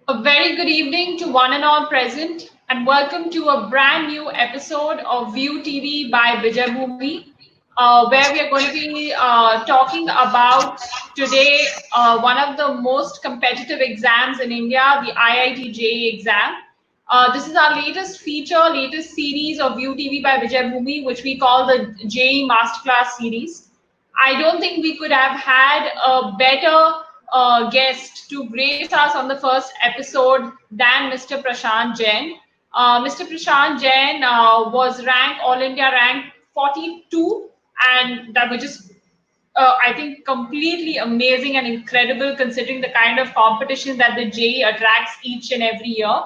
A very good evening to one and all present, and welcome to a brand new episode of View TV by Vijay Bhumi, where we are going to be talking about today one of the most competitive exams in India, the IIT JEE exam. This is our latest feature, latest series of View TV by Vijay Bhumi, which we call the JEE Masterclass series. I don't think we could have had a better guest to grace us on the first episode than Mr. Prashant Jain. Mr. Prashant Jain was ranked All India rank 42, and that was just I think completely amazing and incredible considering the kind of competition that the JEE attracts each and every year.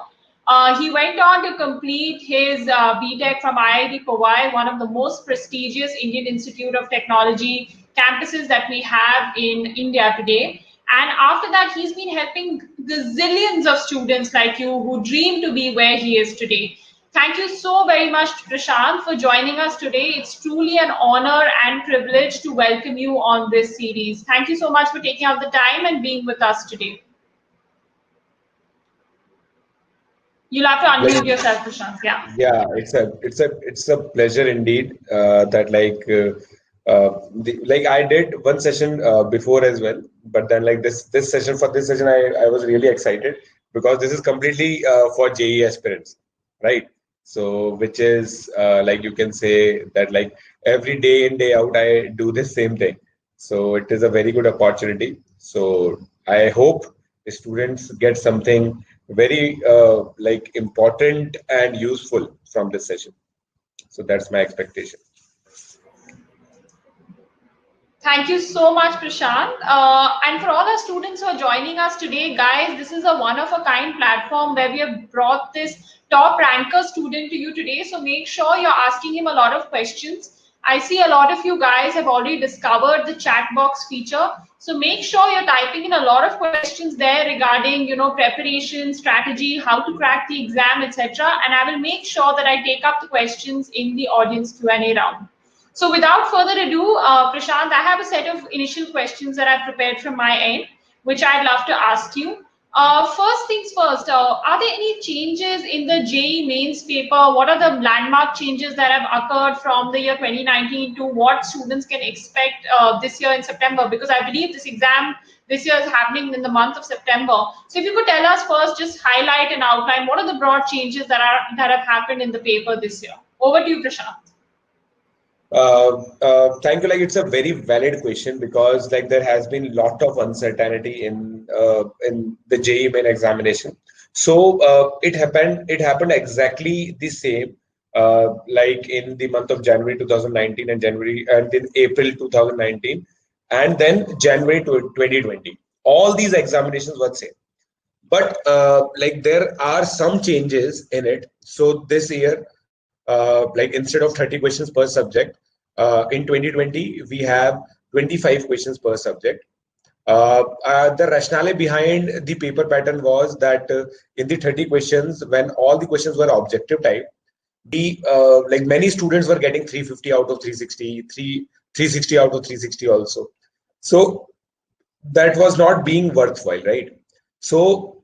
He went on to complete his BTech from IIT Powai, one of the most prestigious Indian Institute of Technology campuses that we have in India today. And after that, he's been helping gazillions of students like you who dream to be where he is today. Thank you so very much, Prashant, for joining us today. It's truly an honor and privilege to welcome you on this series. Thank you so much for taking out the time and being with us today. You'll have to Like, unmute yourself, Prashant. Yeah. yeah, it's a pleasure indeed. That like I did one session before as well, but then like this session for this session I was really excited because this is completely for JEE aspirants, right? So which is like you can say that like every day in day out I do this same thing. So it is a very good opportunity. So I hope the students get something very like important and useful from this session. So that's my expectation. Thank you so much, Prashant. And for all our students who are joining us today, guys, this is a one of a kind platform where we have brought this top ranker student to you today. So make sure you're asking him a lot of questions. I see a lot of you guys have already discovered the chat box feature. So make sure you're typing in a lot of questions there regarding, preparation, strategy, how to crack the exam, etc. And I will make sure that I take up the questions in the audience Q&A round. So without further ado, Prashant, I have a set of initial questions that I've prepared from my end, which I'd love to ask you. First things first, are there any changes in the JEE mains paper? What are the landmark changes that have occurred from the year 2019 to what students can expect this year in September? Because I believe this exam this year is happening in the month of September. So if you could tell us first, just highlight and outline what are the broad changes that have happened in the paper this year. Over to you, Prashant. Thank you. Like it's a very valid question because like there has been lot of uncertainty in the JEE main examination. So it happened exactly the same like in the month of January 2019 and January and in April 2019 and then January 2020. All these examinations were same. But like there are some changes in it. So this year, like instead of 30 questions per subject, in 2020 we have 25 questions per subject. The rationale behind the paper pattern was that in the 30 questions, when all the questions were objective type, the like many students were getting 350 out of 360, 360 out of 360 also. So that was not being worthwhile, right? So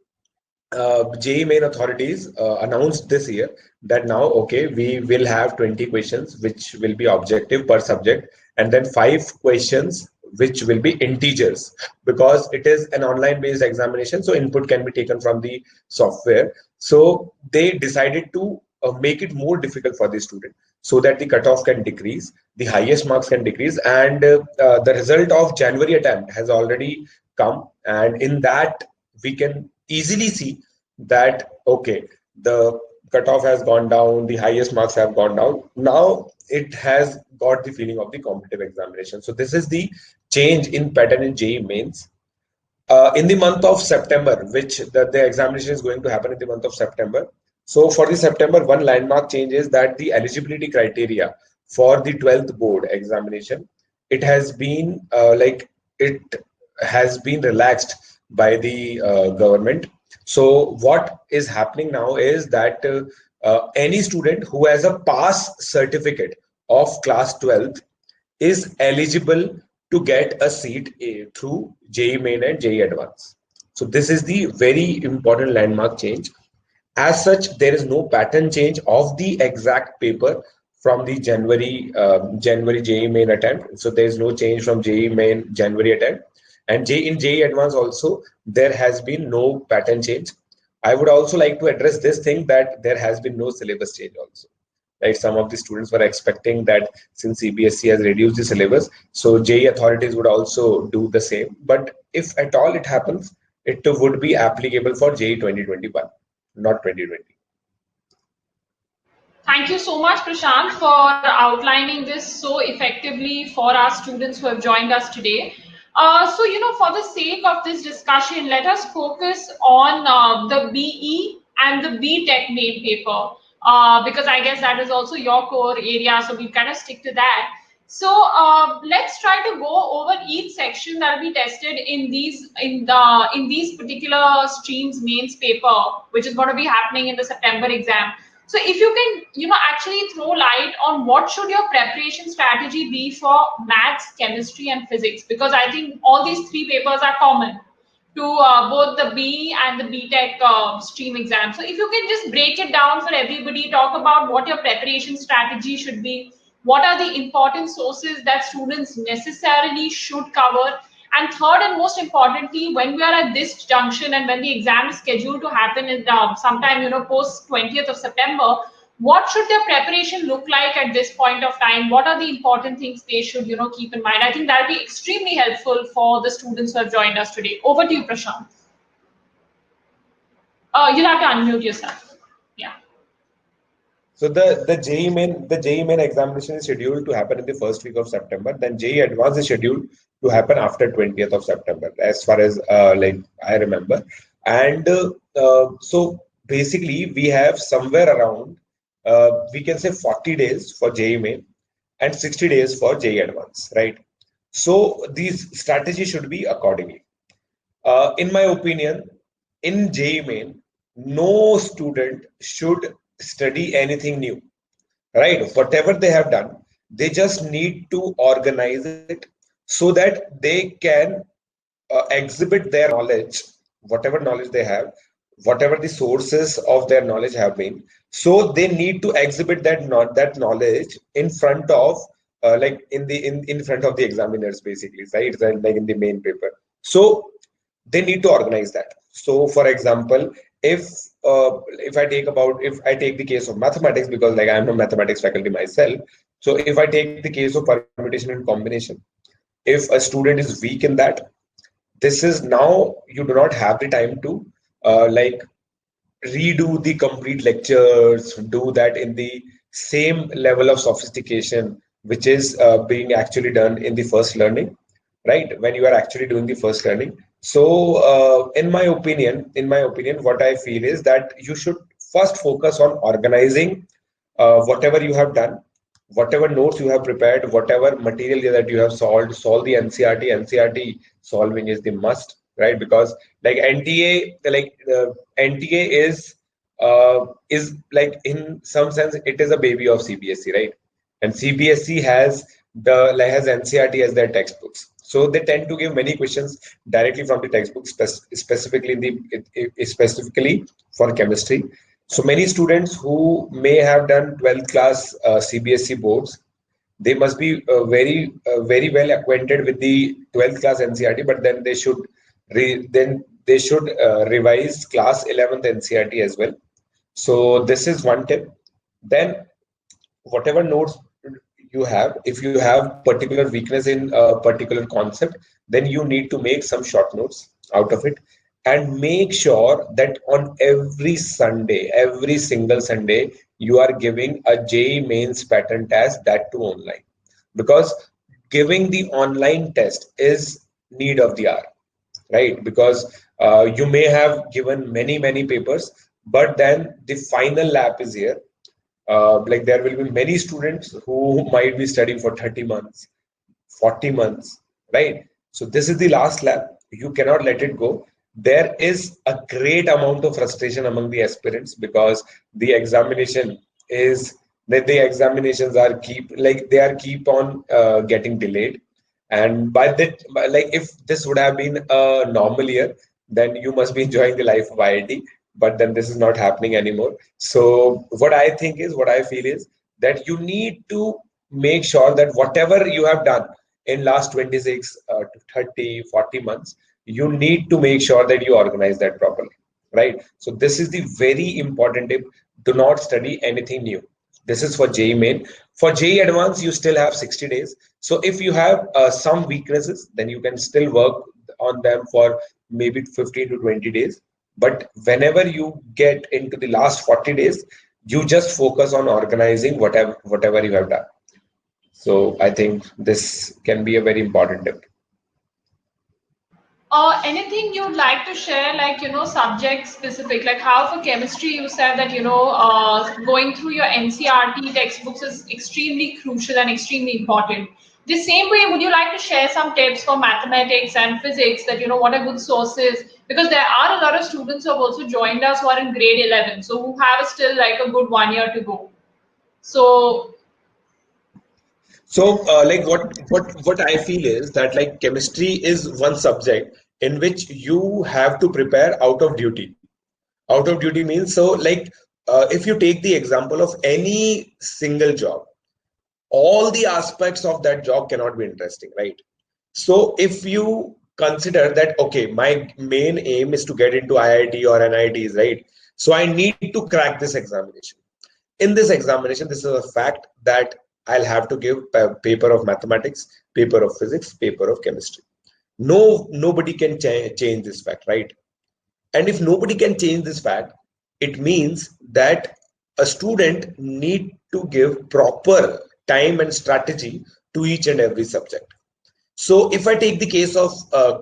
JEE main authorities announced this year that now, okay, we will have 20 questions which will be objective per subject, and then 5 questions which will be integers because it is an online based examination. So input can be taken from the software. So they decided to make it more difficult for the student so that the cutoff can decrease, the highest marks can decrease, and the result of January attempt has already come. And in that, we can easily see that okay, the cutoff has gone down, the highest marks have gone down. Now it has got the feeling of the competitive examination. So this is the change in pattern in JEE mains. In the month of September, which the examination is going to happen in the month of September. So for the September, one landmark change is that the eligibility criteria for the 12th board examination, it has been it has been relaxed by the government. So what is happening now is that any student who has a pass certificate of class 12th is eligible to get a seat through JEE Main and JEE Advance. So this is the very important landmark change. As such, there is no pattern change of the exact paper from the January JEE main attempt. So there is no change from JEE main January attempt, and in JEE advance also there has been no pattern change. I would also like to address this thing that there has been no syllabus change also. Right, some of the students were expecting that since CBSE has reduced the syllabus, so JEE authorities would also do the same. But if at all it happens, it would be applicable for JEE 2021, not 2020. Thank you so much, Prashant, for outlining this so effectively for our students who have joined us today. So, for the sake of this discussion, let us focus on the BE and the BTech main paper, because I guess that is also your core area. So we kind of stick to that. So let's try to go over each section that will be tested in these particular streams mains paper, which is going to be happening in the September exam. So if you can, actually throw light on what should your preparation strategy be for maths, chemistry, and physics, because I think all these three papers are common to both the B and the BTech stream exam. So if you can just break it down for everybody, talk about what your preparation strategy should be, what are the important sources that students necessarily should cover, and third and most importantly, when we are at this junction and when the exam is scheduled to happen in sometime, post 20th of September, what should their preparation look like at this point of time? What are the important things they should, keep in mind? I think that'll be extremely helpful for the students who have joined us today. Over to you, Prashant. You'll have to unmute yourself. Yeah. So the JEE main examination is scheduled to happen in the first week of September. Then JEE advance is scheduled to happen after 20th of September, as far as like I remember. And so basically we have somewhere around we can say 40 days for JEE main and 60 days for JEE advance, right? So these strategies should be accordingly. In my opinion, in JEE main, no student should study anything new, right? Whatever they have done, they just need to organize it so that they can exhibit their knowledge, whatever knowledge they have, whatever the sources of their knowledge have been. So they need to exhibit that knowledge in front of like in front of the examiners, basically, right? Like in the main paper. So they need to organize that. So for example, if if I take the case of mathematics, because like I'm a mathematics faculty myself, so if I take the case of permutation and combination, if a student is weak in that, this is now you do not have the time to like redo the complete lectures, do that in the same level of sophistication which is being actually done in the first learning, right? When you are actually doing the first learning. So in my opinion, what I feel is that you should first focus on organizing whatever you have done, whatever notes you have prepared, whatever material that you have solve the NCERT solving is the must, right? Because like the NTA is like in some sense it is a baby of CBSE, right? And CBSE has NCERT as their textbooks. So they tend to give many questions directly from the textbook, specifically for chemistry. So many students who may have done 12th class CBSE boards, they must be very well acquainted with the 12th class NCERT, but then they should revise class 11th NCERT as well. So this is one tip. Then whatever notes you have, if you have particular weakness in a particular concept, then you need to make some short notes out of it, and make sure that on every Sunday, every single Sunday, you are giving a JEE mains pattern test, that too online, because giving the online test is need of the hour, right? Because you may have given many papers, but then the final lap is here. Like there will be many students who might be studying for 30 months, 40 months, right? So this is the last lap. You cannot let it go. There is a great amount of frustration among the aspirants because the examination is that the examinations are keep on getting delayed. And by that, like if this would have been a normal year, then you must be enjoying the life of IIT. But then this is not happening anymore. So what I feel is that you need to make sure that whatever you have done in last 26 to 30, 40 months, you need to make sure that you organize that properly, right? So this is the very important tip. Do not study anything new. This is for JEE Main. For JEE Advanced, you still have 60 days. So if you have some weaknesses, then you can still work on them for maybe 15 to 20 days. But whenever you get into the last 40 days, you just focus on organizing whatever you have done. So I think this can be a very important tip. Anything you'd like to share, like, subject specific, like how for chemistry you said that, going through your NCRT textbooks is extremely crucial and extremely important. The same way, would you like to share some tips for mathematics and physics that, what are good sources? Because there are a lot of students who have also joined us who are in grade 11, so who have still like a good 1 year to go. So, So, like what I feel is that like chemistry is one subject in which you have to prepare out of duty. Out of duty means so like if you take the example of any single job, all the aspects of that job cannot be interesting, right? So if you consider that, okay, my main aim is to get into IIT or NITs, right? So I need to crack this examination. In this examination, this is a fact that I'll have to give a paper of mathematics, paper of physics, paper of chemistry. Nobody can change this fact, right? And if nobody can change this fact, it means that a student need to give proper time and strategy to each and every subject. So if I take the case of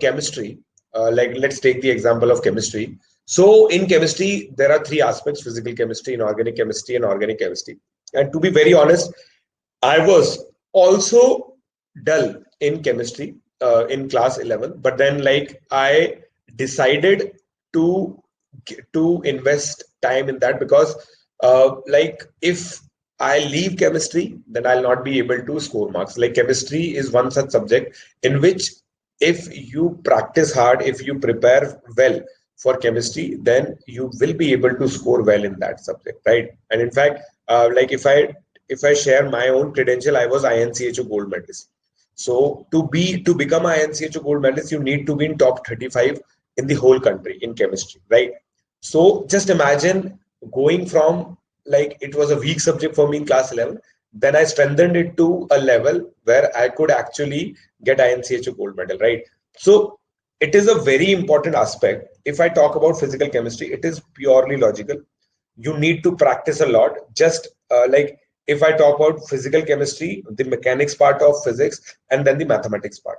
chemistry, like let's take the example of chemistry. So in chemistry, there are three aspects: physical chemistry, inorganic chemistry, and organic chemistry. And to be very honest, I was also dull in chemistry in class 11, but then like I decided to invest time in that because like if I leave chemistry, then I'll not be able to score marks. Like chemistry is one such subject in which if you practice hard, if you prepare well for chemistry, then you will be able to score well in that subject, right? And in fact, like if I share my own credential, I was INCHO gold medalist. So to become INCHO gold medalist, you need to be in top 35 in the whole country in chemistry, right? So just imagine going from like it was a weak subject for me in class 11, then I strengthened it to a level where I could actually get INCHO gold medal, right? So it is a very important aspect. If I talk about physical chemistry, it is purely logical. You need to practice a lot. Just like if I talk about physical chemistry, the mechanics part of physics, and then the mathematics part.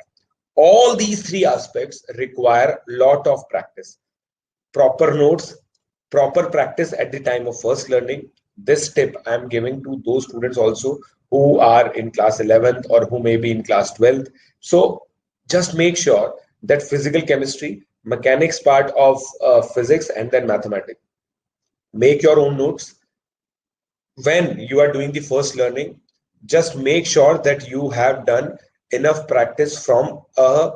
All these three aspects require lot of practice, proper notes, proper practice at the time of first learning. This tip I'm giving to those students also who are in class 11th or who may be in class 12th. So just make sure that physical chemistry, mechanics part of physics, and then mathematics. Make your own notes. When you are doing the first learning, just make sure that you have done enough practice from a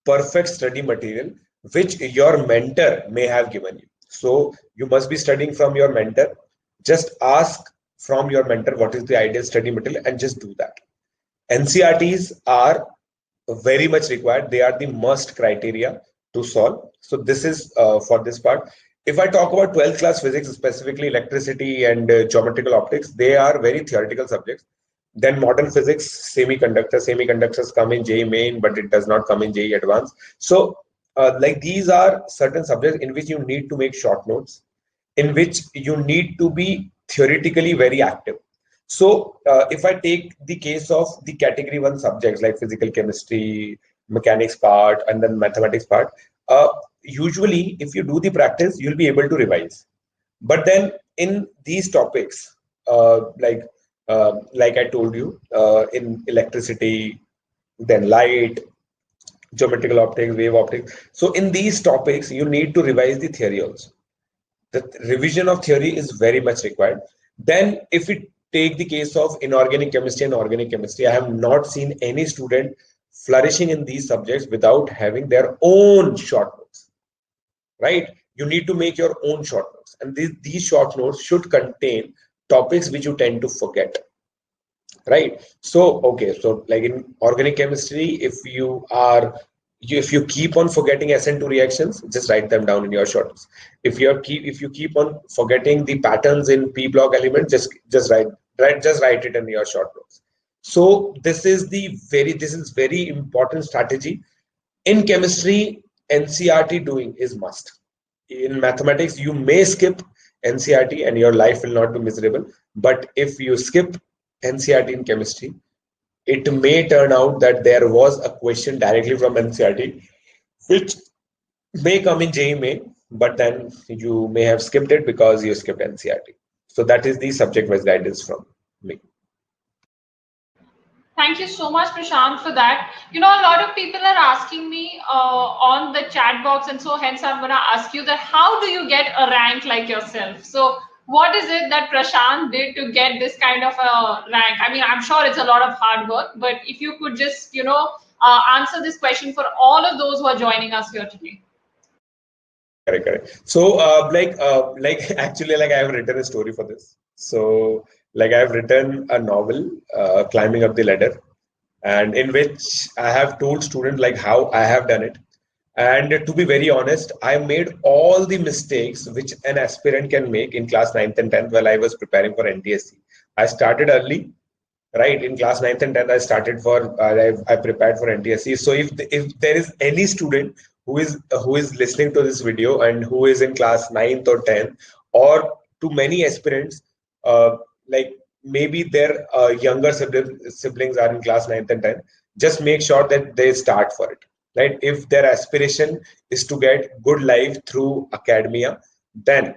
perfect study material which your mentor may have given you. So you must be studying from your mentor. Just ask from your mentor what is the ideal study material and just do that. NCRTs are very much required. They are the must criteria to solve. So this is for this part. If I talk about 12th class physics, specifically electricity and geometrical optics, they are very theoretical subjects. Then modern physics, semiconductors come in JEE Main, but it does not come in JEE Advanced. So like these are certain subjects in which you need to make short notes, in which you need to be theoretically very active. So if I take the case of the category one subjects like physical chemistry, mechanics part, and then mathematics part, usually if you do the practice, you'll be able to revise. But then in these topics, like I told you, in electricity, then light, geometrical optics, wave optics. So in these topics, you need to revise the theory also. The revision of theory is very much required. Then if we take the case of inorganic chemistry and organic chemistry, I have not seen any student flourishing in these subjects without having their own short notes. right? You need to make your own short notes, and these short notes should contain topics which you tend to forget, right? So okay, so like in organic chemistry, if you keep on forgetting SN2 reactions, just write them down in your short notes. If you keep on forgetting the patterns in p block element, just write it in your short notes. So this is very important strategy. In chemistry, NCRT doing is must. In mathematics, you may skip NCRT and your life will not be miserable. But if you skip NCRT in chemistry, it may turn out that there was a question directly from NCRT, which may come in JEE main, but then you may have skipped it because you skipped NCRT. So that is the subject-wise guidance from me. Thank you so much, Prashant, for that. A lot of people are asking me on the chat box, and so hence I'm going to ask you that how do you get a rank like yourself? So, what is it that Prashant did to get this kind of a rank? I mean, I'm sure it's a lot of hard work, but if you could just, answer this question for all of those who are joining us here today. Correct. So, actually, like I have written a story for this. So, like I have written a novel, Climbing Up the Ladder, and in which I have told students like how I have done it. And to be very honest, I made all the mistakes which an aspirant can make in class 9th and 10th while I was preparing for NTSC. I started early, right? In class 9th and 10th, I started for I prepared for NTSC. So if there is any student who is listening to this video and who is in class 9th or 10th, or to many aspirants, like maybe their younger siblings are in class 9th and 10th, just make sure that they start for it, right? If their aspiration is to get good life through academia, then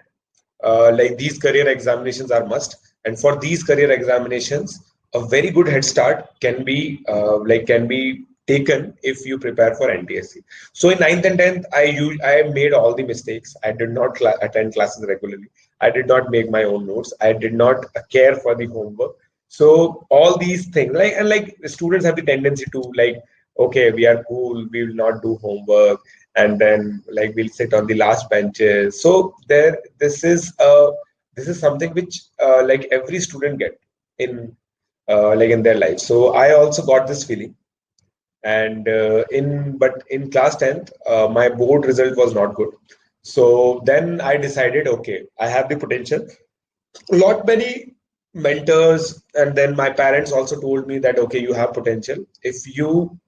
like these career examinations are must. And for these career examinations, a very good head start can be taken if you prepare for NTSC. So in 9th and 10th, I made all the mistakes. I did not attend classes regularly. I did not make my own notes. I did not care for the homework. So all these things, like the students have the tendency to like, okay, we are cool, we will not do homework, and then like we'll sit on the last benches. So this is something which like every student get in in their life. So I also got this feeling. And in class 10th, my board result was not good. So then I decided, okay, I have the potential. Lot many mentors and then my parents also told me that okay, you have potential. If you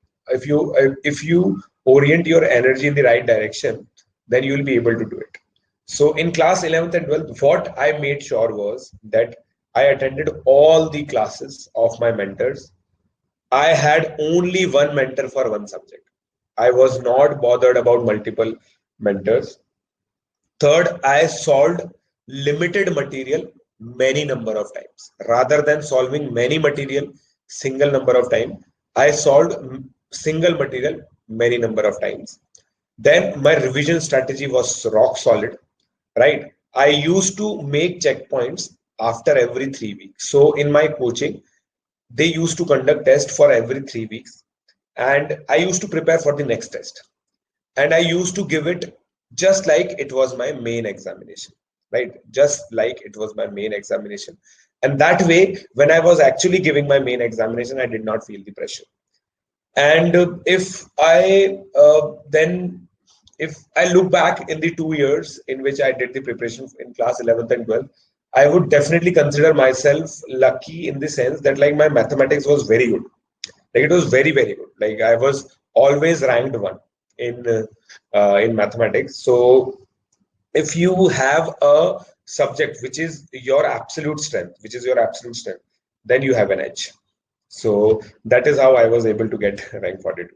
orient your energy in the right direction, then you will be able to do it. So in class 11th and 12th, what I made sure was that I attended all the classes of my mentors. I had only one mentor for one subject. I was not bothered about multiple mentors. Third, I solved limited material many number of times. Rather than solving many material single number of time, I solved single material many number of times. Then my revision strategy was rock solid, right? I used to make checkpoints after every 3 weeks. So in my coaching, they used to conduct tests for every 3 weeks, and I used to prepare for the next test, and I used to give it just like it was my main examination, right? Just like it was my main examination. And that way, when I was actually giving my main examination, I did not feel the pressure. And if I look back in the 2 years in which I did the preparation in class 11th and 12th, I would definitely consider myself lucky in the sense that like my mathematics was very good. Like it was very, very good. Like I was always ranked one in mathematics. So if you have a subject which is your absolute strength, then you have an edge. So that is how I was able to get rank 42.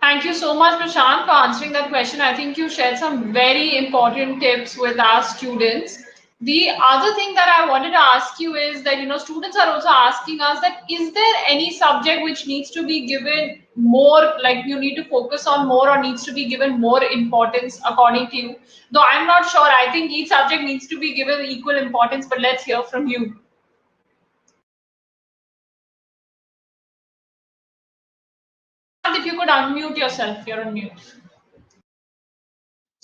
Thank you so much, Prashant, for answering that question. I think you shared some very important tips with our students. The other thing that I wanted to ask you is that, students are also asking us that is there any subject which needs to be given more, like you need to focus on more or needs to be given more importance according to you? Though I'm not sure. I think each subject needs to be given equal importance, but let's hear from you. If you could unmute yourself, you're on mute.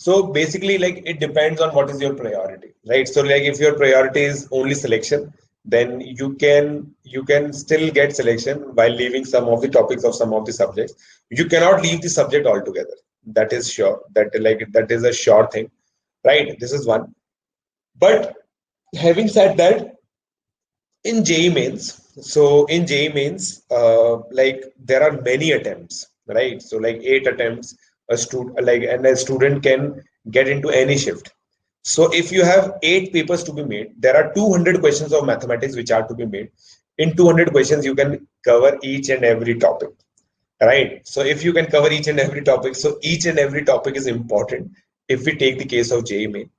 So basically, like it depends on what is your priority, right? So like if your priority is only selection, then you can still get selection while leaving some of the topics of some of the subjects. You cannot leave the subject altogether. That is sure. That is a sure thing, right? This is one. But having said that, in JEE mains, so in JEE mains, like there are many attempts, right? So like 8 attempts, and a student can get into any shift. So if you have 8 papers to be made, there are 200 questions of mathematics which are to be made. In 200 questions, you can cover each and every topic, right? So if you can cover each and every topic, so each and every topic is important if we take the case of JEE main.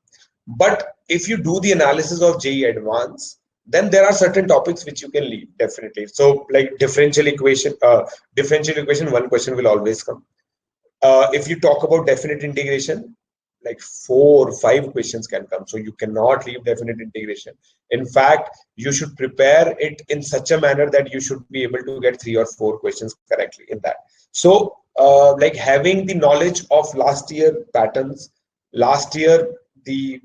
But if you do the analysis of JEE Advanced, then there are certain topics which you can leave definitely. So like differential equation, one question will always come. If you talk about definite integration, like 4 or 5 questions can come. So you cannot leave definite integration. In fact, you should prepare it in such a manner that you should be able to get 3 or 4 questions correctly in that. So like having the knowledge of last year patterns, last year the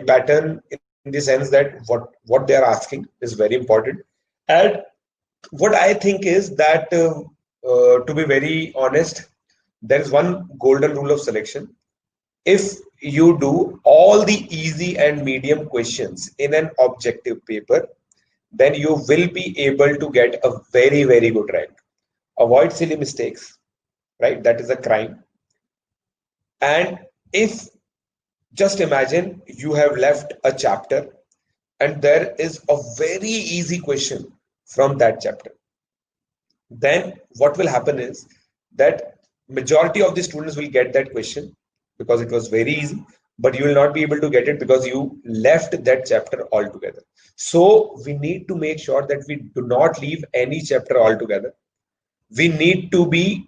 pattern in the sense that what they are asking is very important. And what I think is that to be very honest, there is one golden rule of selection. If you do all the easy and medium questions in an objective paper, then you will be able to get a very, very good rank. Avoid silly mistakes, right? That is a crime. And if just imagine you have left a chapter and there is a very easy question from that chapter, then what will happen is that majority of the students will get that question because it was very easy, but you will not be able to get it because you left that chapter altogether. So we need to make sure that we do not leave any chapter altogether. we need to be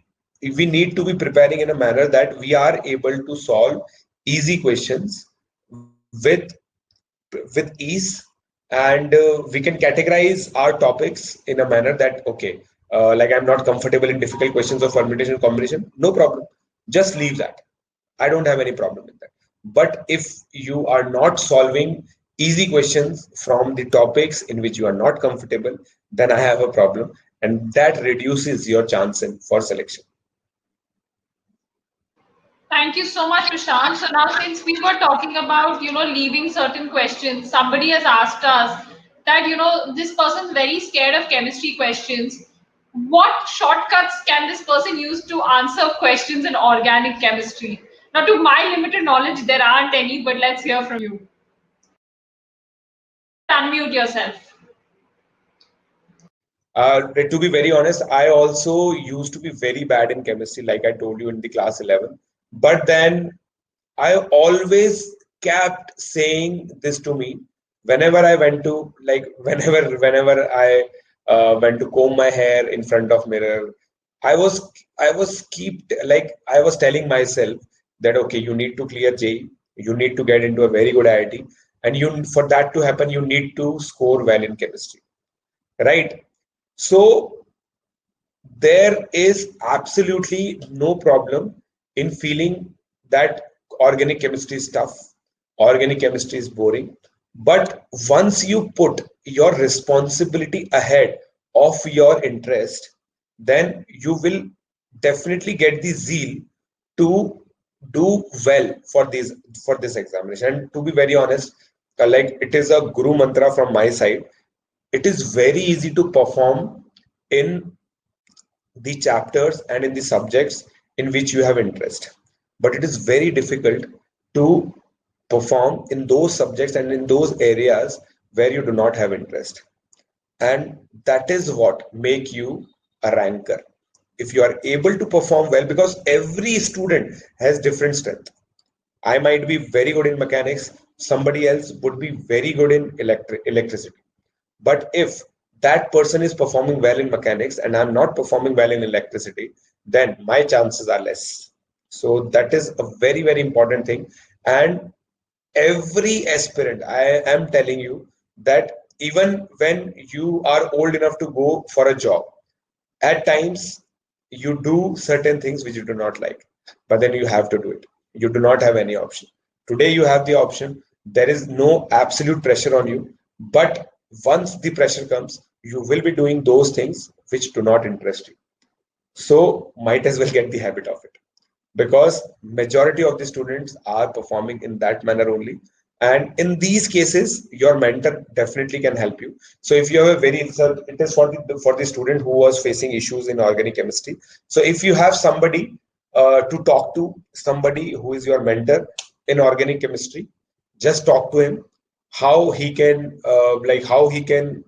we need to be preparing in a manner that we are able to solve easy questions with ease, and we can categorize our topics in a manner that okay, like I'm not comfortable in difficult questions of permutation combination, no problem, just leave that. I don't have any problem with that. But if you are not solving easy questions from the topics in which you are not comfortable, then I have a problem, and that reduces your chance for selection. Thank you so much, Prashant. So now, since we were talking about, leaving certain questions, somebody has asked us that, this person's very scared of chemistry questions. What shortcuts can this person use to answer questions in organic chemistry? Now, to my limited knowledge, there aren't any, but let's hear from you. Unmute yourself. To be very honest, I also used to be very bad in chemistry, like I told you in the class 11. But then I always kept saying this to me whenever I went to like whenever I went to comb my hair in front of mirror. I was telling myself that okay, you need to clear JEE, you need to get into a very good IIT, and you for that to happen, you need to score well in chemistry, right? So there is absolutely no problem in feeling that organic chemistry is tough, organic chemistry is boring. But once you put your responsibility ahead of your interest, then you will definitely get the zeal to do well for this examination. And to be very honest, like it is a guru mantra from my side. It is very easy to perform in the chapters and in the subjects in which you have interest, but it is very difficult to perform in those subjects and in those areas where you do not have interest, and that is what make you a ranker. If you are able to perform well, because every student has different strength. I might be very good in mechanics, somebody else would be very good in electricity. But if that person is performing well in mechanics and I'm not performing well in electricity, then my chances are less. So that is a very, very important thing. And every aspirant, I am telling you that even when you are old enough to go for a job, at times you do certain things which you do not like, but then you have to do it. You do not have any option. Today you have the option. There is no absolute pressure on you, but once the pressure comes, you will be doing those things which do not interest you. So might as well get the habit of it, because majority of the students are performing in that manner only. And in these cases your mentor definitely can help you. So if you have a very, so it is for the student who was facing issues in organic chemistry. So if you have somebody to talk to, somebody who is your mentor in organic chemistry, just talk to him how he can how he can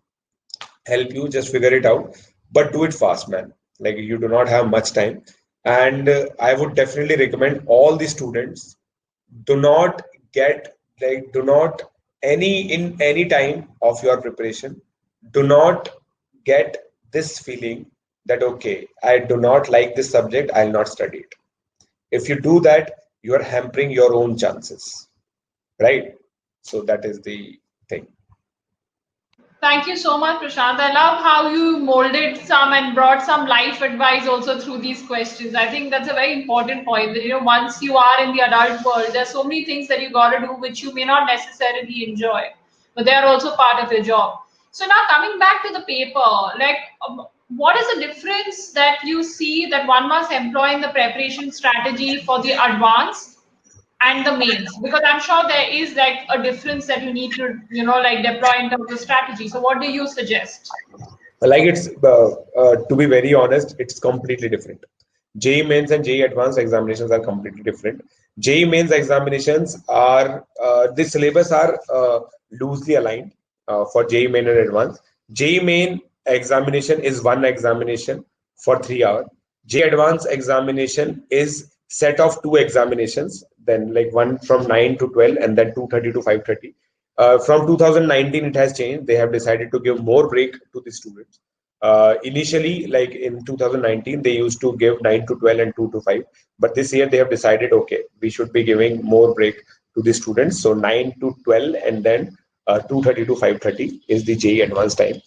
help you. Just figure it out, but do it fast, man. Like, you do not have much time. And I would definitely recommend all the students, do not get, do not, any time of your preparation, do not get this feeling that okay, I do not like this subject, I'll not study it. If you do that, you are hampering your own chances, right? So that is the thing. Thank you so much, Prashant. I love how you molded some and brought some life advice also through these questions. I think that's a very important point that, once you are in the adult world, there's so many things that you got to do which you may not necessarily enjoy, but they are also part of your job. So now coming back to the paper, like, what is the difference that you see that one must employ in the preparation strategy for the advanced and the mains, because I'm sure there is like a difference that you need to like deploy in terms of strategy. So what do you suggest? Like, it's to be very honest, it's completely different. JEE mains and JEE advanced examinations are completely different. JEE mains examinations are, the syllabus are loosely aligned for JEE main and advanced. JEE main examination is one examination for 3 hours. JEE advanced examination is set of two examinations, then like one from 9 to 12 and then 2:30 to 5:30. From 2019, it has changed. They have decided to give more break to the students. Initially, like in 2019, they used to give 9 to 12 and 2 to 5. But this year, they have decided, okay, we should be giving more break to the students. So 9 to 12 and then 2:30 to 5:30 is the JEE advanced time.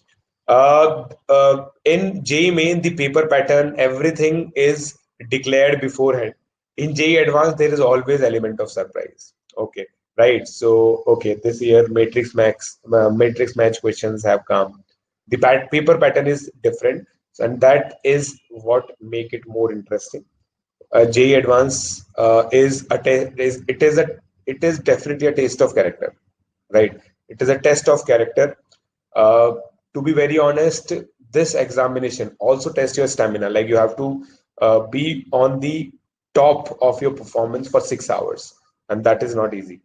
In JEE main, the paper pattern, everything is declared beforehand. In JEE advanced, there is always element of surprise. Okay, right. So, okay, this year matrix match questions have come. The paper pattern is different, and that is what make it more interesting. JEE advanced is a it is definitely a taste of character, right? It is a test of character. uh, to be very honest, this examination also tests your stamina. Like, you have to be on the top of your performance for 6 hours, and that is not easy,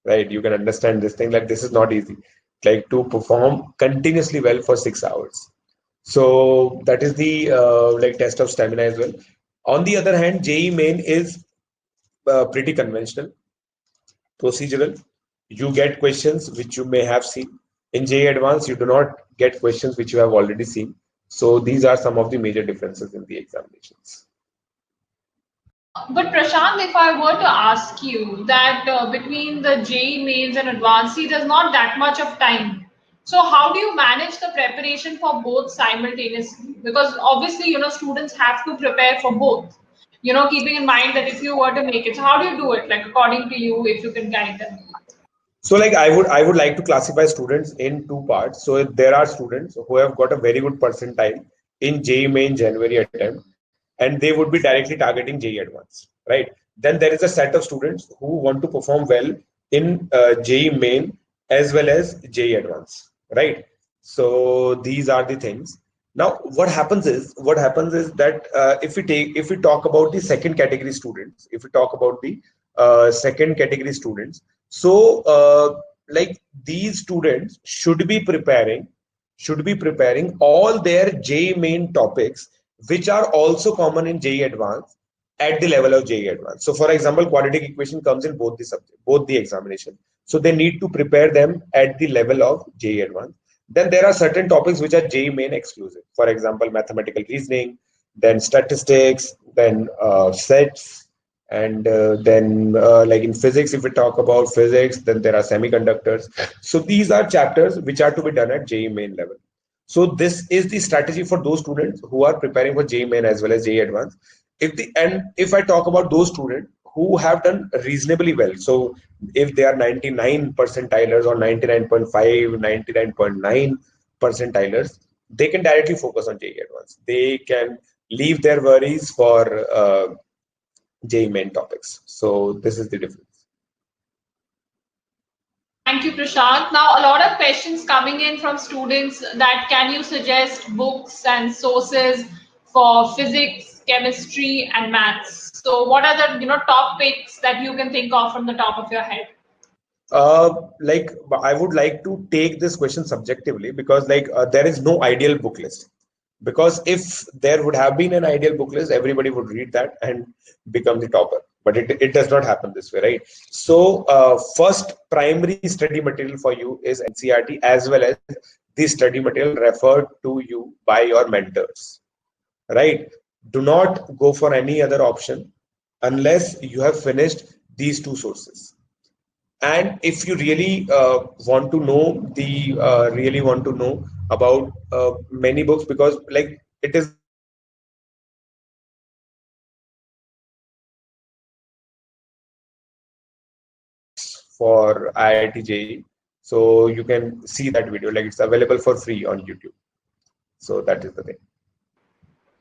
right? You can understand this thing. Like, this is not easy, like to perform continuously well for 6 hours. So that is the test of stamina as well. On the other hand, JEE main is pretty conventional, procedural. You get questions which you may have seen. In JEE Advanced, you do not get questions which you have already seen. So these are some of the major differences in the examinations. But Prashant, if I were to ask you that between the JEE mains and advanced, see, there's not that much of time. So how do you manage the preparation for both simultaneously? Because obviously, students have to prepare for both. Keeping in mind that if you were to make it, so how do you do it? Like, according to you, if you can guide them. So, like, I would like to classify students in two parts. So there are students who have got a very good percentile in JEE main January attempt, and they would be directly targeting JEE Advanced, right? Then there is a set of students who want to perform well in JEE main as well as JEE Advanced, right? So these are the things. Now, what happens is that if we talk about the second category students, if we talk about the second category students, so like, these students should be preparing all their JEE main topics, which are also common in JEE Advanced, at the level of JEE Advanced. So, for example, quadratic equation comes in both the subject, both the examination. So they need to prepare them at the level of JEE Advanced. Then there are certain topics which are JEE main exclusive. For example, mathematical reasoning, then statistics, then sets, and then like in physics, if we talk about physics, then there are semiconductors. So these are chapters which are to be done at JEE main level. So this is the strategy for those students who are preparing for JEE main as well as JEE advanced. If I talk about those students who have done reasonably well. So if they are 99 percentilers or 99.5, 99.9 percentilers, they can directly focus on JEE Advanced. They can leave their worries for JEE main topics. So this is the difference. Thank you, Prashant. Now, a lot of questions coming in from students that can you suggest books and sources for physics, chemistry, and maths? So, what are the top picks that you can think of from the top of your head? Like I would like to take this question subjectively because there is no ideal book list. Because if there would have been an ideal book list, everybody would read that and become the topper. But it does not happen this way, right? So first primary study material for you is NCERT as well as the study material referred to you by your mentors, right? Do not go for any other option unless you have finished these two sources. And if you really want to know the really want to know about many books, because like it is for IIT JEE, so you can see that video, like it's available for free on YouTube. So that is the thing.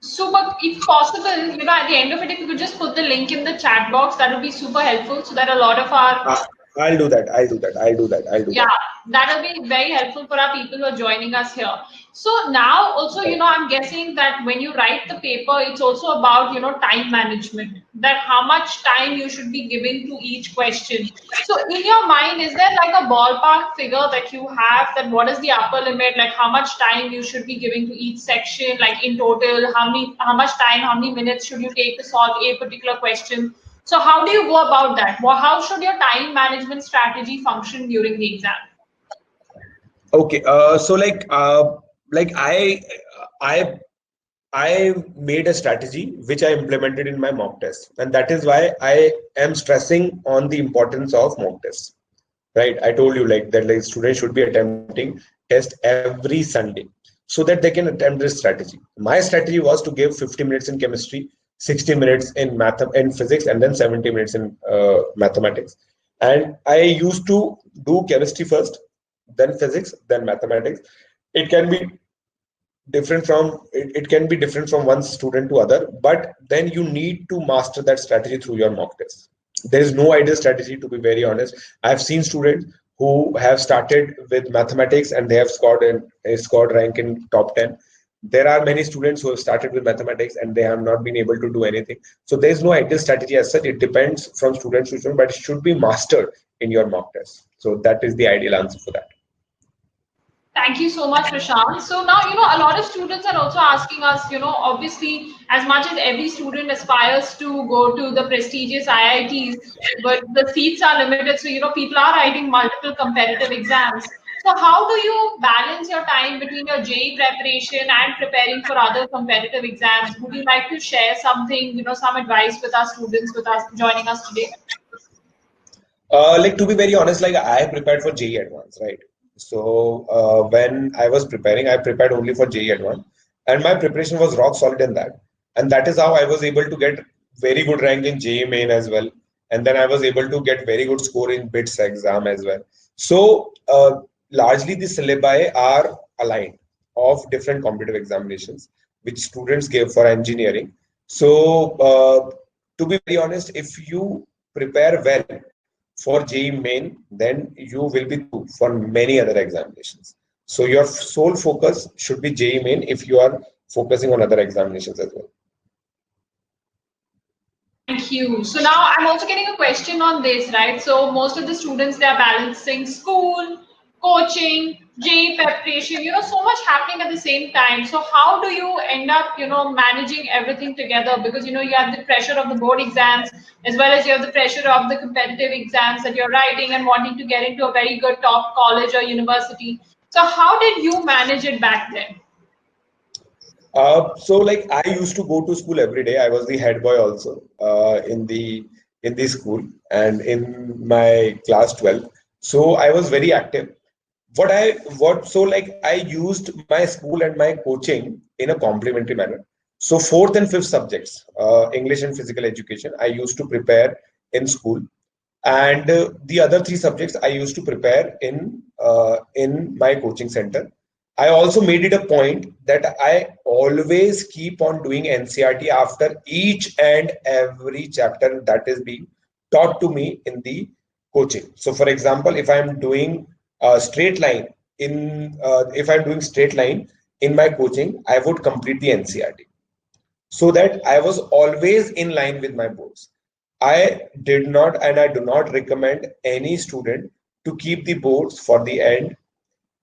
So, but if possible, at the end of it, if you could just put the link in the chat box, that would be super helpful so that a lot of our I'll do that. I'll do yeah, that. that'll be very helpful for our people who are joining us here. So now also, I'm guessing that when you write the paper, it's also about, time management, that how much time you should be giving to each question. So in your mind, is there like a ballpark figure that you have that what is the upper limit, like how much time you should be giving to each section, like in total, how much time, how many minutes should you take to solve a particular question? So how do you go about that? Well, how should your time management strategy function during the exam? Okay. So like I I made a strategy which I implemented in my mock test, and that is why I am stressing on the importance of mock tests. Right? I told you like that, like students should be attempting test every Sunday so that they can attempt this strategy. My strategy was to give 50 minutes in chemistry, 60 minutes in math and physics, and then 70 minutes in mathematics. And I used to do chemistry first, then physics, then mathematics. It can be it can be different from one student to other, but then you need to master that strategy through your mock test. There is no ideal strategy, to be very honest. I've seen students who have started with mathematics and they have scored rank in top 10. There are many students who have started with mathematics and they have not been able to do anything. So there is no ideal strategy as such. It depends from student to student, but it should be mastered in your mock test. So that is the ideal answer for that. Thank you so much, Prashant. So now, a lot of students are also asking us, obviously, as much as every student aspires to go to the prestigious IITs, but the seats are limited. So, people are writing multiple competitive exams. So how do you balance your time between your JEE preparation and preparing for other competitive exams? Would you like to share something, some advice with our students with us joining us today? Like to be very honest, like I prepared for JEE Advanced, right? So when I was preparing, I prepared only for JEE Advanced, and my preparation was rock solid in that. And that is how I was able to get very good rank in JEE Main as well. And then I was able to get very good score in BITS exam as well. So largely the syllabi are aligned of different competitive examinations which students give for engineering. So to be very honest, if you prepare well for JEE Main, then you will be through for many other examinations. So your sole focus should be JEE Main if you are focusing on other examinations as well. Thank you. So now I'm also getting a question on this, right? So most of the students, they're balancing school, coaching, JEE preparation, so much happening at the same time. So how do you end up, managing everything together? Because, you have the pressure of the board exams as well as you have the pressure of the competitive exams that you're writing and wanting to get into a very good top college or university. So how did you manage it back then? So like I used to go to school every day. I was the head boy also in the school and in my class 12. So I was very active. So like I used my school and my coaching in a complementary manner. So fourth and fifth subjects, English and physical education, I used to prepare in school, and the other three subjects I used to prepare in my coaching center. I also made it a point that I always keep on doing NCRT after each and every chapter that is being taught to me in the coaching. So, for example, if I'm doing a straight line if I'm doing straight line in my coaching, I would complete the NCRT so that I was always in line with my boards. I did not and I do not recommend any student to keep the boards for the end,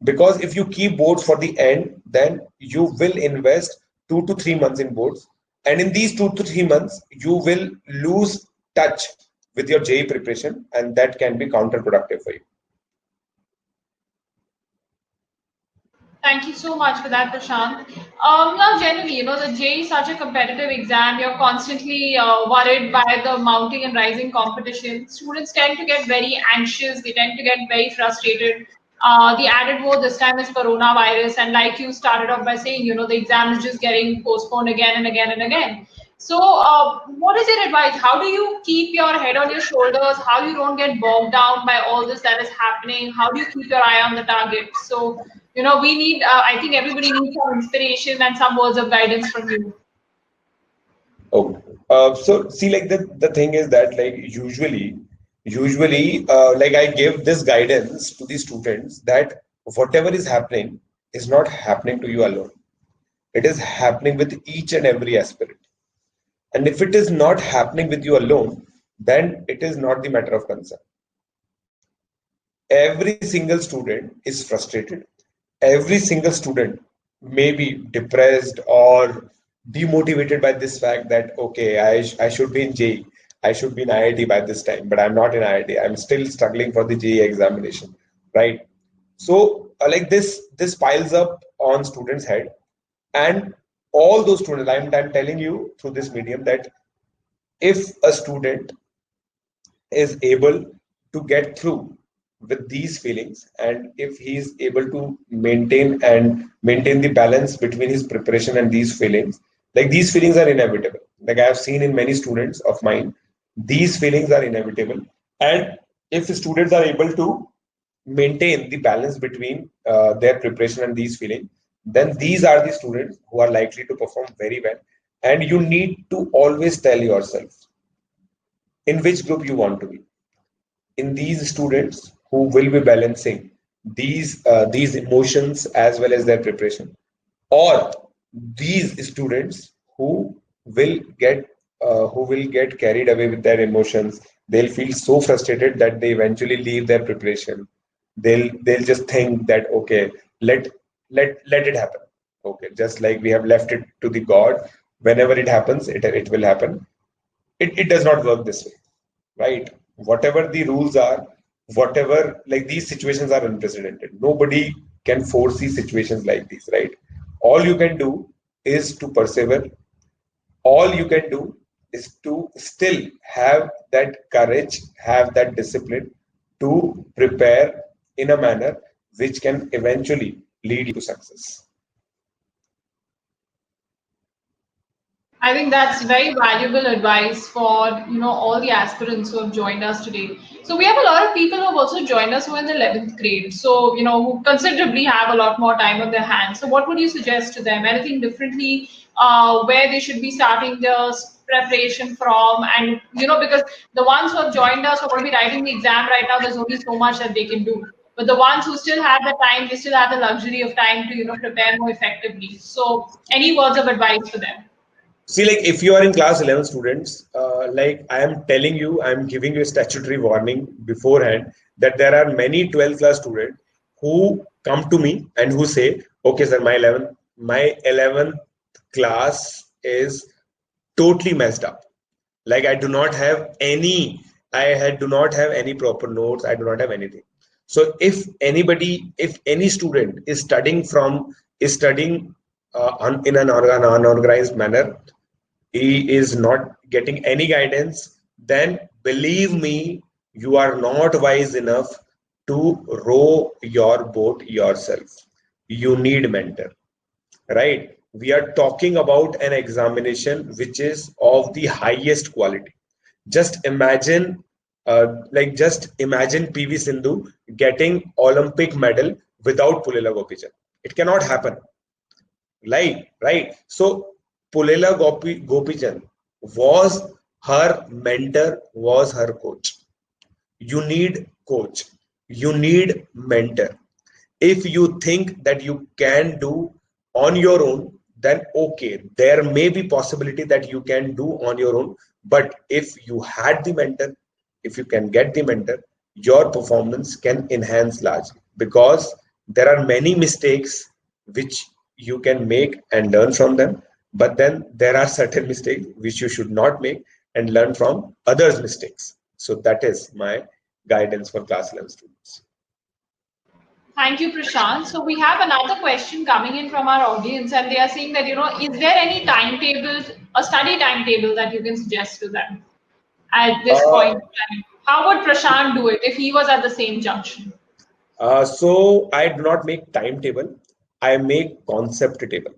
because if you keep boards for the end, then you will invest 2 to 3 months in boards, and in these 2 to 3 months you will lose touch with your JEE preparation, and that can be counterproductive for you. Thank you so much for that, Prashant. Now, generally, the JEE is such a competitive exam. You're constantly worried by the mounting and rising competition. Students tend to get very anxious. They tend to get very frustrated. The added woe this time is coronavirus, and like you started off by saying, the exam is just getting postponed again and again and again. So, what is your advice? How do you keep your head on your shoulders? How you don't get bogged down by all this that is happening? How do you keep your eye on the target? So, we need, I think everybody needs some inspiration and some words of guidance from you. Oh, so see, like the thing is that like usually, like I give this guidance to the students that whatever is happening is not happening to you alone. It is happening with each and every aspirant. And if it is not happening with you alone, then it is not the matter of concern. Every single student is frustrated. Every single student may be depressed or demotivated by this fact that, okay, I should be in JEE, I should be in IIT by this time, but I'm not in IIT. I'm still struggling for the JEE examination, right? So, like this piles up on students' head, and all those students, I'm telling you through this medium that if a student is able to get through with these feelings, and if he is able to maintain the balance between his preparation and these feelings, like these feelings are inevitable. Like I have seen in many students of mine, these feelings are inevitable. And if students are able to maintain the balance between their preparation and these feelings, then these are the students who are likely to perform very well. And you need to always tell yourself in which group you want to be. In these students who will be balancing these emotions as well as their preparation, or these students will get who will get carried away with their emotions. They'll feel so frustrated that they eventually leave their preparation. They'll just think that, okay, let it happen. Okay, just like we have left it to the God. Whenever it happens, it will happen. It does not work this way, right? Whatever the rules are, whatever, like these situations are unprecedented. Nobody can foresee situations like these, right? All you can do is to persevere. All you can do is to still have that courage, have that discipline to prepare in a manner which can eventually lead you to success. I think that's very valuable advice for all the aspirants who have joined us today. So we have a lot of people who have also joined us who are in the 11th grade. So who considerably have a lot more time on their hands. So what would you suggest to them? Anything differently where they should be starting their preparation from? And because the ones who have joined us who are going to be writing the exam right now, there's only so much that they can do. But the ones who still have the time, they still have the luxury of time to prepare more effectively. So any words of advice for them? See, like if you are in class 11 students, like I am telling you, I'm giving you a statutory warning beforehand that there are many 12th class students who come to me and who say, okay, sir, my 11th class is totally messed up. Like I do not have do not have any proper notes. I do not have anything. So if any student is studying in an unorganized manner, he is not getting any guidance, then believe me, you are not wise enough to row your boat yourself. You need mentor, right? We are talking about an examination which is of the highest quality. Just imagine PV Sindhu getting Olympic medal without Pullela Gopichand. It cannot happen. Right. So Pullela Gopichand was her mentor, was her coach. You need coach. You need mentor. If you think that you can do on your own, then okay, there may be possibility that you can do on your own. But if you had the mentor, if you can get the mentor, your performance can enhance largely, because there are many mistakes which you can make and learn from them. But then there are certain mistakes which you should not make and learn from others' mistakes. So that is my guidance for class 11 students. Thank you, Prashant. So we have another question coming in from our audience, and they are saying that, is there any timetable, a study timetable that you can suggest to them at this Uh, point in time? How would Prashant do it if he was at the same junction? so I do not make timetable. I make concept table,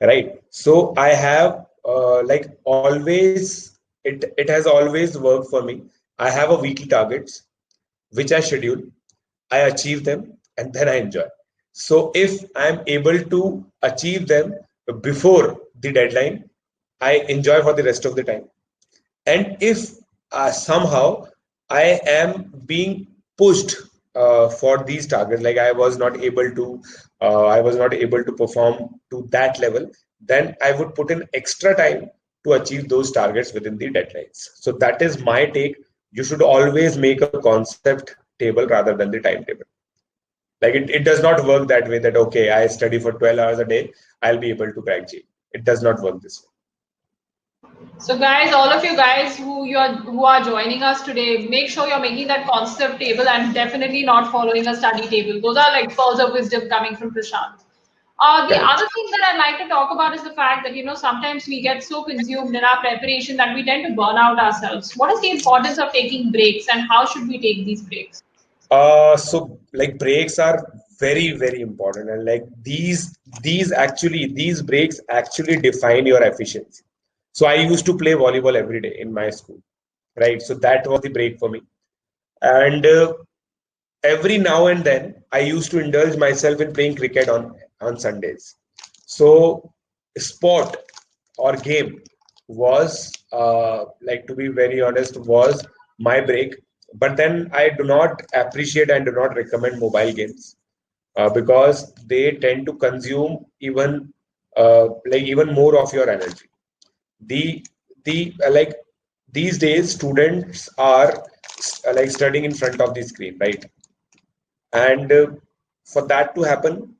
right? So I have like always it has always worked for me. I have a weekly targets which I schedule, I achieve them, and then I enjoy. So if I'm able to achieve them before the deadline, I enjoy for the rest of the time. And if somehow I am being pushed for these targets, like I was not able to perform to that level, then I would put in extra time to achieve those targets within the deadlines. So that is my take. You should always make a concept table rather than the timetable. Like it does not work that way, that okay, I study for 12 hours a day, I'll be able to crack J. It does not work this way. So guys, all of you guys who are joining us today, make sure you're making that concept table and definitely not following a study table. Those are like pearls of wisdom coming from Prashant. The Correct. other thing that I'd like to talk about is the fact that sometimes we get so consumed in our preparation that we tend to burn out ourselves. What is the importance of taking breaks, and how should we take these breaks? So like breaks are very, very important, and like these breaks actually define your efficiency. So I used to play volleyball every day in my school, right? So that was the break for me. And every now and then I used to indulge myself in playing cricket on Sundays. So sport or game was like, to be very honest, was my break. But then I do not appreciate and do not recommend mobile games because they tend to consume even more of your energy. The the uh, like these days students are like studying in front of the screen, right? And for that to happen,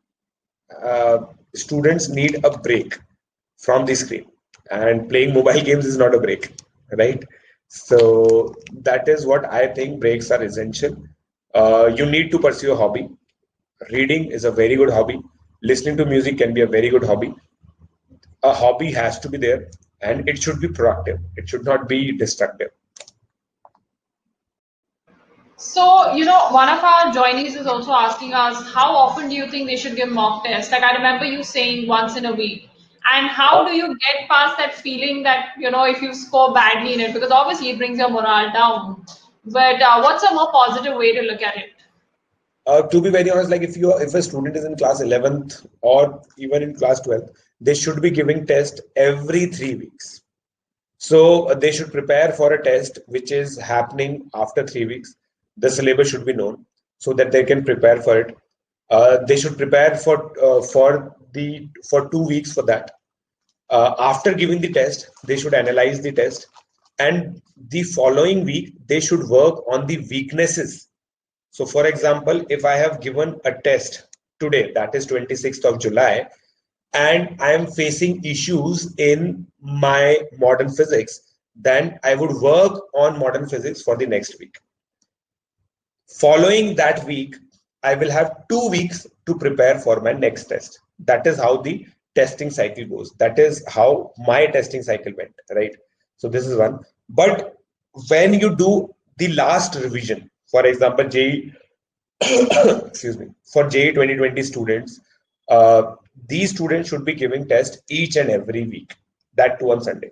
uh, students need a break from the screen, and playing mobile games is not a break, right? So that is what I think, breaks are essential. You need to pursue a hobby. Reading is a very good hobby. Listening to music can be a very good hobby. A hobby has to be there, and it should be productive. It should not be destructive. So, one of our joinees is also asking us, how often do you think they should give mock tests? Like, I remember you saying once in a week. And how do you get past that feeling that, if you score badly in it? Because obviously it brings your morale down. But what's a more positive way to look at it? To be very honest, like if a student is in class 11th or even in class 12th, they should be giving test every 3 weeks. So they should prepare for a test which is happening after 3 weeks. The syllabus should be known so that they can prepare for it. They should prepare for 2 weeks for that. After giving the test, they should analyze the test, and the following week they should work on the weaknesses. So, for example, if I have given a test today, that is 26th of July, and I am facing issues in my modern physics, then I would work on modern physics for the next week. Following that week, I will have 2 weeks to prepare for my next test. That is how the testing cycle goes. That is how my testing cycle went, right? So this is one. But when you do the last revision, for example, excuse me, for JEE 2020 students, these students should be giving test each and every week, that too on Sunday.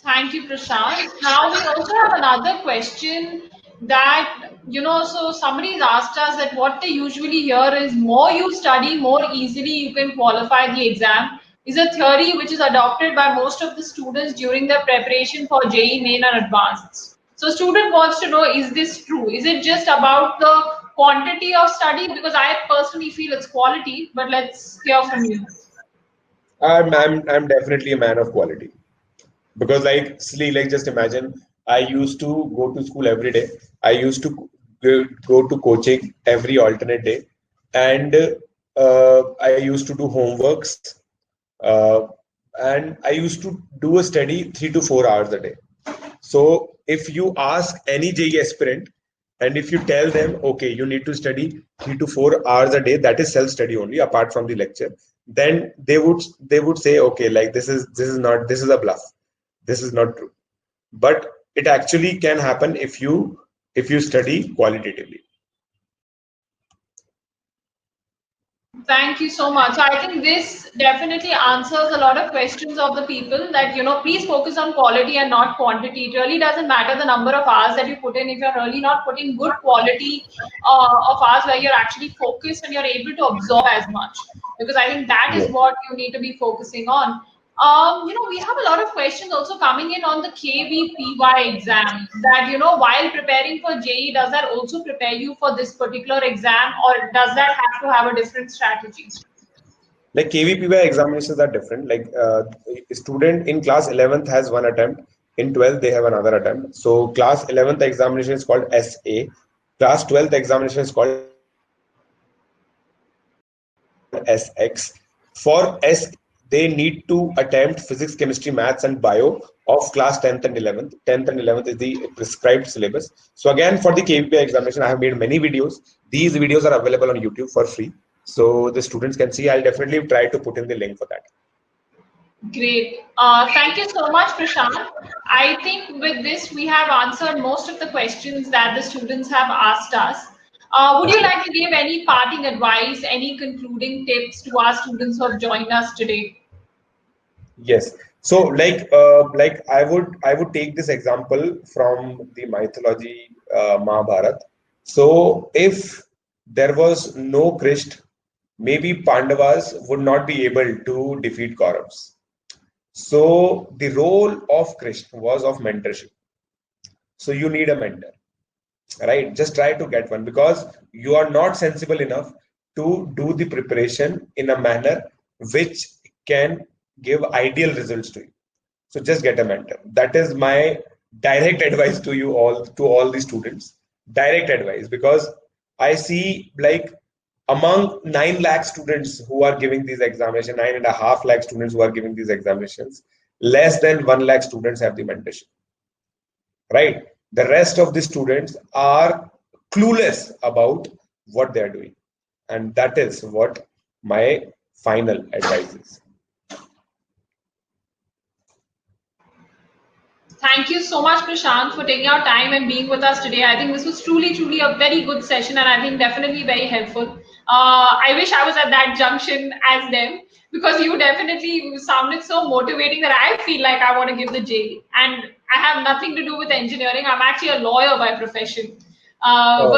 Thank you, Prashant. Now we also have another question that, so somebody's asked us that what they usually hear is more you study, more easily you can qualify the exam, is a theory which is adopted by most of the students during their preparation for JEE Main and Advanced. So student wants to know, is this true? Is it just about the quantity of study? Because I personally feel it's quality, but let's hear from you. I'm definitely a man of quality because like just imagine I used to go to school every day. I used to go to coaching every alternate day, and I used to do homeworks, uh, and I used to do a study 3 to 4 hours a day. So if you ask any JE aspirant, and if you tell them, okay, you need to study 3 to 4 hours a day, that is self-study only, apart from the lecture, then they would say, okay, like this is a bluff. This is not true. But it actually can happen if you study qualitatively. Thank you so much. So I think this definitely answers a lot of questions of the people that, please focus on quality and not quantity. It really doesn't matter the number of hours that you put in if you're really not putting good quality of hours where you're actually focused and you're able to absorb as much. Because I think that is Yeah. what you need to be focusing on. We have a lot of questions also coming in on the KVPY exam that, while preparing for JE, does that also prepare you for this particular exam or does that have to have a different strategy? Like KVPY examinations are different. Like a student in class 11th has one attempt, in 12th they have another attempt. So class 11th examination is called SA, class 12th examination is called SX. For S, they need to attempt physics, chemistry, maths, and bio of class 10th and 11th. 10th and 11th is the prescribed syllabus. So again, for the KVPI examination, I have made many videos. These videos are available on YouTube for free. So the students can see. I'll definitely try to put in the link for that. Great. Thank you so much, Prashant. I think with this, we have answered most of the questions that the students have asked us. Would you like to give any parting advice, any concluding tips to our students who have joined us today? Yes. So like I would take this example from the mythology Mahabharata. So if there was no Krishna, maybe Pandavas would not be able to defeat Kauravas. So the role of Krishna was of mentorship. So you need a mentor, right? Just try to get one because you are not sensible enough to do the preparation in a manner which can give ideal results to you. So just get a mentor. That is my direct advice to you all, to all the students. Direct advice, because I see like among 9 lakh students who are giving these examinations, 9.5 lakh students who are giving these examinations, less than 1 lakh students have the mentorship, right? The rest of the students are clueless about what they are doing. And that is what my final advice is. Thank you so much, Prashant, for taking our time and being with us today. I think this was truly, truly a very good session, and I think definitely very helpful. I wish I was at that junction as them because you definitely sounded so motivating that I feel like I want to give the J. And I have nothing to do with engineering. I'm actually a lawyer by profession. Oh,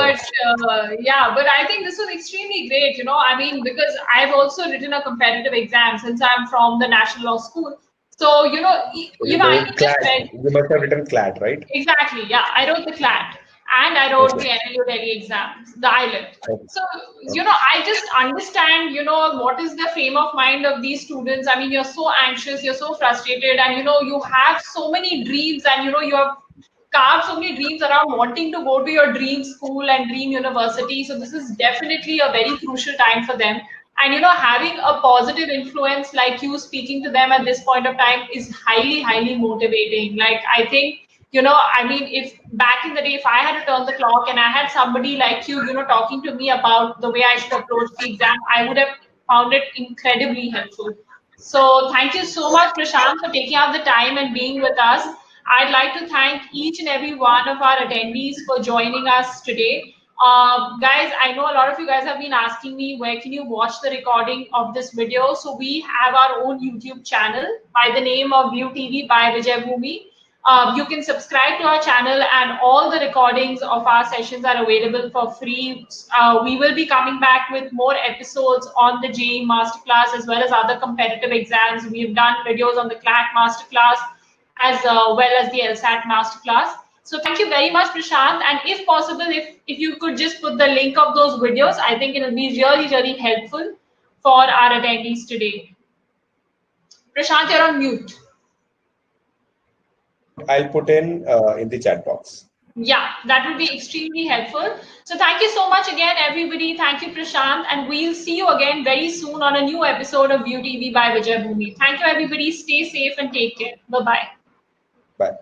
Yeah, but I think this was extremely great. I mean, because I've also written a competitive exam since I'm from the National Law School. So, I can just CLAT. You must have written CLAT, right? exactly, yeah. I wrote the CLAT and I wrote Okay. the NLU Delhi exams, the IELTS. Okay. So, Okay. I just understand, what is the frame of mind of these students. I mean, you're so anxious, you're so frustrated, and, you have so many dreams, and, you have carved so many dreams around wanting to go to your dream school and dream university. So, this is definitely a very crucial time for them. And, having a positive influence like you speaking to them at this point of time is highly, highly motivating. Like, I think I mean, if back in the day, if I had to turn the clock and I had somebody like you, talking to me about the way I should approach the exam, I would have found it incredibly helpful. So thank you so much, Prashant, for taking out the time and being with us. I'd like to thank each and every one of our attendees for joining us today. Guys, I know a lot of you guys have been asking me where can you watch the recording of this video. So we have our own YouTube channel by the name of View TV by Vijay Bhumi. You can subscribe to our channel, and all the recordings of our sessions are available for free. We will be coming back with more episodes on the JEE Masterclass as well as other competitive exams. We've done videos on the CLAT Masterclass as well as the LSAT Masterclass. So thank you very much, Prashant. And if possible, if you could just put the link of those videos, I think it'll be really, really helpful for our attendees today. Prashant, you're on mute. I'll put in the chat box. Yeah, that would be extremely helpful. So thank you so much again, everybody. Thank you, Prashant. And we'll see you again very soon on a new episode of ViewTV by Vijay Bhumi. Thank you, everybody. Stay safe and take care. Bye-bye. Bye.